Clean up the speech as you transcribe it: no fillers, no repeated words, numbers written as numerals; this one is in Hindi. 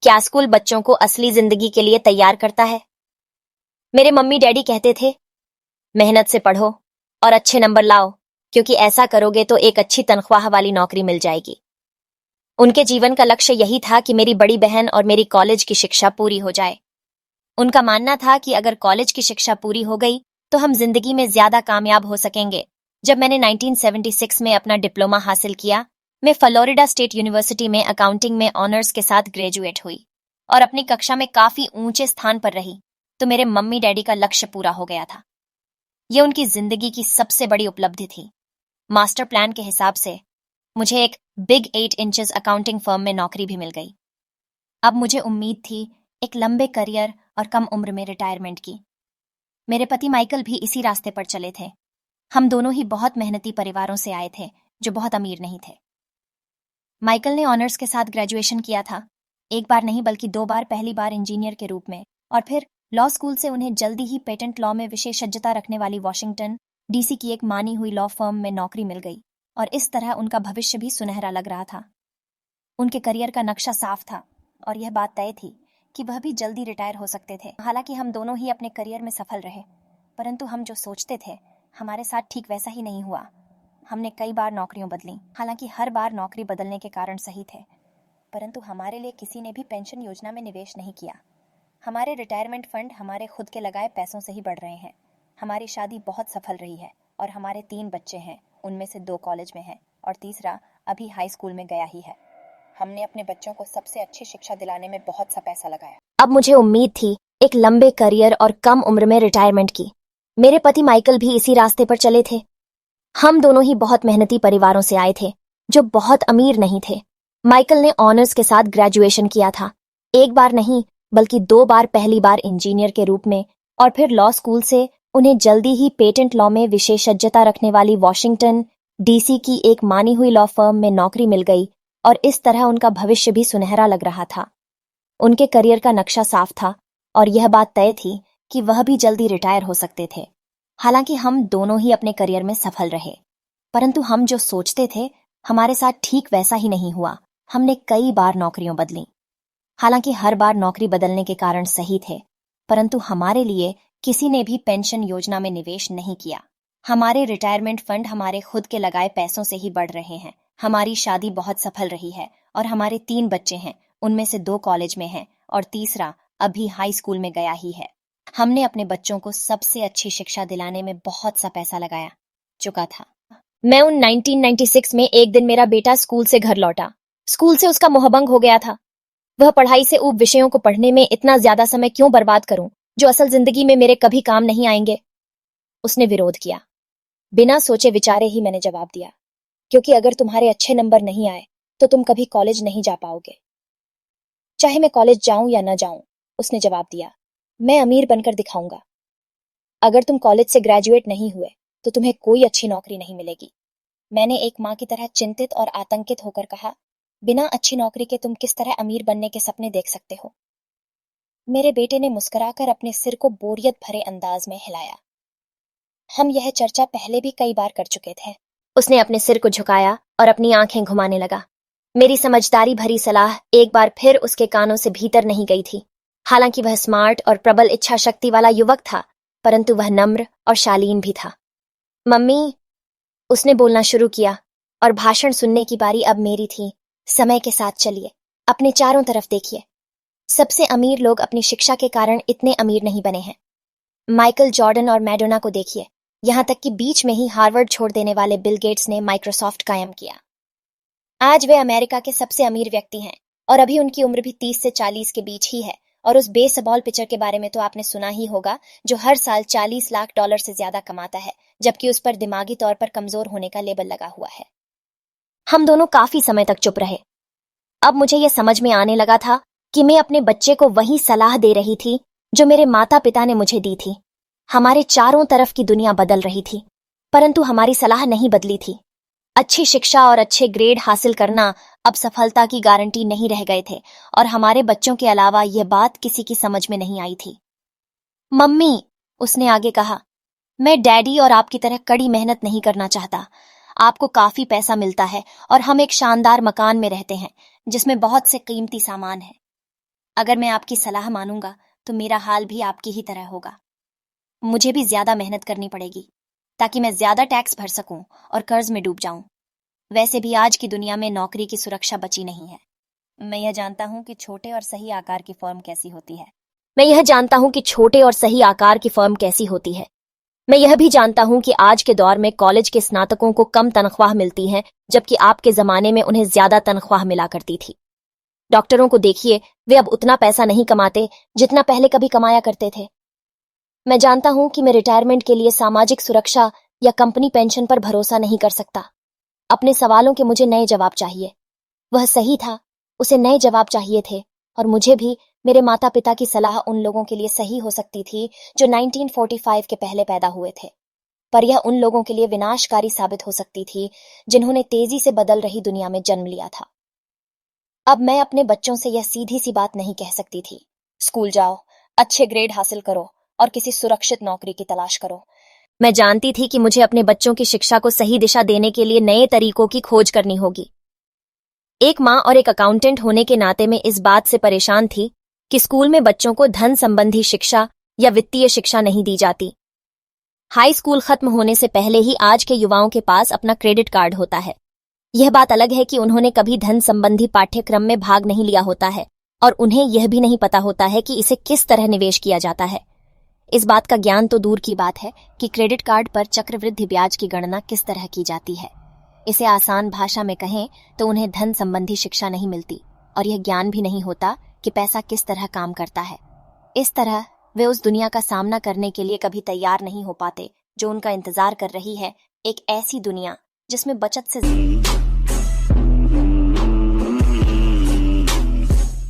क्या स्कूल बच्चों को असली जिंदगी के लिए तैयार करता है? मेरे मम्मी डैडी कहते थे, मेहनत से पढ़ो और अच्छे नंबर लाओ, क्योंकि ऐसा करोगे तो एक अच्छी तनख्वाह वाली नौकरी मिल जाएगी। उनके जीवन का लक्ष्य यही था कि मेरी बड़ी बहन और मेरी कॉलेज की शिक्षा पूरी हो जाए। उनका मानना था कि अगर कॉलेज की शिक्षा पूरी हो गई तो हम जिंदगी में ज्यादा कामयाब हो सकेंगे। जब मैंने 1976 में अपना डिप्लोमा हासिल किया, मैं फ्लोरिडा स्टेट यूनिवर्सिटी में अकाउंटिंग में ऑनर्स के साथ ग्रेजुएट हुई और अपनी कक्षा में काफी ऊंचे स्थान पर रही, तो मेरे मम्मी डैडी का लक्ष्य पूरा हो गया था। यह उनकी जिंदगी की सबसे बड़ी उपलब्धि थी। मास्टर प्लान के हिसाब से मुझे एक बिग 8 इंचेस अकाउंटिंग फर्म में नौकरी भी मिल गई। अब मुझे उम्मीद थी एक लंबे करियर और कम उम्र में रिटायरमेंट की। मेरे पति माइकल भी इसी रास्ते पर चले थे। हम दोनों ही बहुत मेहनती परिवारों से आए थे, जो बहुत अमीर नहीं थे। माइकल ने ऑनर्स के साथ ग्रेजुएशन किया था, एक बार नहीं बल्कि 2 बार। पहली बार इंजीनियर के रूप में और फिर लॉ स्कूल से उन्हें जल्दी ही पेटेंट लॉ में विशेषज्ञता रखने वाली वॉशिंगटन डीसी की एक मानी हुई लॉ फर्म में नौकरी मिल गई और इस तरह उनका भविष्य भी सुनहरा लग रहा था। उनके करियर का नक्शा साफ था और यह बात तय थी कि वह भी जल्दी रिटायर हो सकते थे। हालांकि हम दोनों ही अपने करियर में सफल रहे, परंतु हम जो सोचते थे हमारे साथ ठीक वैसा ही नहीं हुआ। हमने कई बार नौकरियों बदली, हालांकि हर बार नौकरी बदलने के कारण सही थे, परंतु हमारे लिए किसी ने भी पेंशन योजना में निवेश नहीं किया। हमारे रिटायरमेंट फंड हमारे खुद के लगाए पैसों से ही बढ़ रहे हैं। हमारी शादी बहुत सफल रही है और हमारे 3 बच्चे हैं, उनमें से 2 कॉलेज में हैं और तीसरा अभी हाई स्कूल में गया ही है। हमने अपने बच्चों को सबसे अच्छी शिक्षा दिलाने में बहुत सा पैसा लगाया। अब मुझे उम्मीद थी एक लंबे करियर और कम उम्र में रिटायरमेंट की। मेरे पति माइकल भी इसी रास्ते पर चले थे। हम दोनों ही बहुत मेहनती परिवारों से आए थे, जो बहुत अमीर नहीं थे। माइकल ने ऑनर्स के साथ ग्रेजुएशन किया था, एक बार नहीं बल्कि 2 बार। पहली बार इंजीनियर के रूप में और फिर लॉ स्कूल से उन्हें जल्दी ही पेटेंट लॉ में विशेषज्ञता रखने वाली वॉशिंगटन डीसी की एक मानी हुई लॉ फर्म में नौकरी मिल गई और इस तरह उनका भविष्य भी सुनहरा लग रहा था। उनके करियर का नक्शा साफ था और यह बात तय थी कि वह भी जल्दी रिटायर हो सकते थे। हालांकि हम दोनों ही अपने करियर में सफल रहे, परंतु हम जो सोचते थे हमारे साथ ठीक वैसा ही नहीं हुआ। हमने कई बार नौकरियों बदली, हालांकि हर बार नौकरी बदलने के कारण सही थे, परंतु हमारे लिए किसी ने भी पेंशन योजना में निवेश नहीं किया। हमारे रिटायरमेंट फंड हमारे खुद के लगाए पैसों से ही बढ़ रहे हैं। हमारी शादी बहुत सफल रही है और हमारे 3 बच्चे हैं, उनमें से 2 कॉलेज में हैं और तीसरा अभी हाई स्कूल में गया ही है। हमने अपने बच्चों को सबसे अच्छी शिक्षा दिलाने में बहुत सा पैसा लगाया चुका था। मैं उन 1996 में एक दिन मेरा बेटा स्कूल से घर लौटा। स्कूल से उसका मोहभंग हो गया था। वह पढ़ाई से ऊब विषयों को पढ़ने में इतना ज्यादा समय क्यों बर्बाद करूं, जो असल जिंदगी में मेरे कभी काम नहीं आएंगे। उसने विरोध किया। बिना सोचे विचारे ही मैंने जवाब दिया, क्योंकि अगर तुम्हारे अच्छे नंबर नहीं आए तो तुम कभी कॉलेज नहीं जा पाओगे। चाहे मैं कॉलेज जाऊं या न जाऊं, उसने जवाब दिया, मैं अमीर बनकर दिखाऊंगा। अगर तुम कॉलेज से ग्रेजुएट नहीं हुए तो तुम्हें कोई अच्छी नौकरी नहीं मिलेगी। मैंने एक माँ की तरह चिंतित और आतंकित होकर कहा, बिना अच्छी नौकरी के तुम किस तरह अमीर बनने के सपने देख सकते हो? मेरे बेटे ने मुस्कुराकर अपने सिर को बोरियत भरे अंदाज में हिलाया। हम यह चर्चा पहले भी कई बार कर चुके थे। उसने अपने सिर को झुकाया और अपनी आंखें घुमाने लगा। मेरी समझदारी भरी सलाह एक बार फिर उसके कानों से भीतर नहीं गई थी। हालांकि वह स्मार्ट और प्रबल इच्छा शक्ति वाला युवक था, परंतु वह नम्र और शालीन भी था। मम्मी, उसने बोलना शुरू किया और भाषण सुनने की बारी अब मेरी थी। समय के साथ चलिए, अपने चारों तरफ देखिए। सबसे अमीर लोग अपनी शिक्षा के कारण इतने अमीर नहीं बने हैं। माइकल जॉर्डन और मैडोना को देखिए, यहां तक कि बीच में ही हार्वर्ड छोड़ देने वाले बिल गेट्स ने माइक्रोसॉफ्ट कायम किया। आज वे अमेरिका के सबसे अमीर व्यक्ति हैं और अभी उनकी उम्र भी 30 से 40 के बीच ही है। और उस बेसबॉल पिचर के बारे में तो आपने सुना ही होगा, जो हर साल $40 लाख से ज्यादा कमाता है, जबकि उस पर दिमागी तौर पर कमजोर होने का लेबल लगा हुआ है। हम दोनों काफी समय तक चुप रहे। अब मुझे यह समझ में आने लगा था कि मैं अपने बच्चे को वही सलाह दे रही थी जो मेरे माता पिता ने मुझे दी थी। हमारे चारों तरफ की दुनिया बदल रही थी, परंतु हमारी सलाह नहीं बदली थी। अच्छी शिक्षा और अच्छे ग्रेड हासिल करना अब सफलता की गारंटी नहीं रह गए थे और हमारे बच्चों के अलावा यह बात किसी की समझ में नहीं आई थी। मम्मी, उसने आगे कहा, मैं डैडी और आपकी तरह कड़ी मेहनत नहीं करना चाहता। आपको काफी पैसा मिलता है और हम एक शानदार मकान में रहते हैं जिसमें बहुत से कीमती सामान है। अगर मैं आपकी सलाह मानूंगा तो मेरा हाल भी आपकी ही तरह होगा। मुझे भी ज्यादा मेहनत करनी पड़ेगी ताकि मैं ज्यादा टैक्स भर सकूं और कर्ज में डूब जाऊं। वैसे भी आज की दुनिया में नौकरी की सुरक्षा बची नहीं है। मैं यह जानता हूं कि छोटे और सही आकार की फर्म कैसी होती है। मैं यह जानता हूं कि छोटे और सही आकार की फर्म कैसी होती है। मैं यह भी जानता हूं कि आज के दौर में कॉलेज के स्नातकों को कम तनख्वाह मिलती है, जबकि आपके जमाने में उन्हें ज्यादा तनख्वाह मिला करती थी। डॉक्टरों को देखिए, वे अब उतना पैसा नहीं कमाते जितना पहले कभी कमाया करते थे। मैं जानता हूं कि मैं रिटायरमेंट के लिए सामाजिक सुरक्षा या कंपनी पेंशन पर भरोसा नहीं कर सकता। अपने सवालों के मुझे नए जवाब चाहिए। वह सही था, उसे नए जवाब चाहिए थे, और मुझे भी मेरे माता पिता की सलाह उन लोगों के लिए सही हो सकती थी जो 1945 के पहले पैदा हुए थे, पर यह उन लोगों के लिए विनाशकारी साबित हो सकती थी जिन्होंने तेजी से बदल रही दुनिया में जन्म लिया था। अब मैं अपने बच्चों से यह सीधी सी बात नहीं कह सकती थी, स्कूल जाओ, अच्छे ग्रेड हासिल करो और किसी सुरक्षित नौकरी की तलाश करो। मैं जानती थी कि मुझे अपने बच्चों की शिक्षा को सही दिशा देने के लिए नए तरीकों की खोज करनी होगी। एक माँ और एक अकाउंटेंट होने के नाते मैं इस बात से परेशान थी कि स्कूल में बच्चों को धन संबंधी शिक्षा या वित्तीय शिक्षा नहीं दी जाती। हाई स्कूल खत्म होने से पहले ही आज के युवाओं के पास अपना क्रेडिट कार्ड होता है। यह बात अलग है कि उन्होंने कभी धन संबंधी पाठ्यक्रम में भाग नहीं लिया होता है और उन्हें यह भी नहीं पता होता है कि इसे किस तरह निवेश किया जाता है। इस बात का ज्ञान तो दूर की बात है कि क्रेडिट कार्ड पर चक्रवृद्धि ब्याज की गणना किस तरह की जाती है। इसे आसान भाषा में कहें तो उन्हें धन संबंधी शिक्षा नहीं मिलती और यह ज्ञान भी नहीं होता कि पैसा किस तरह काम करता है। इस तरह वे उस दुनिया का सामना करने के लिए कभी तैयार नहीं हो पाते जो उनका इंतजार कर रही है, एक ऐसी दुनिया जिसमें बचत से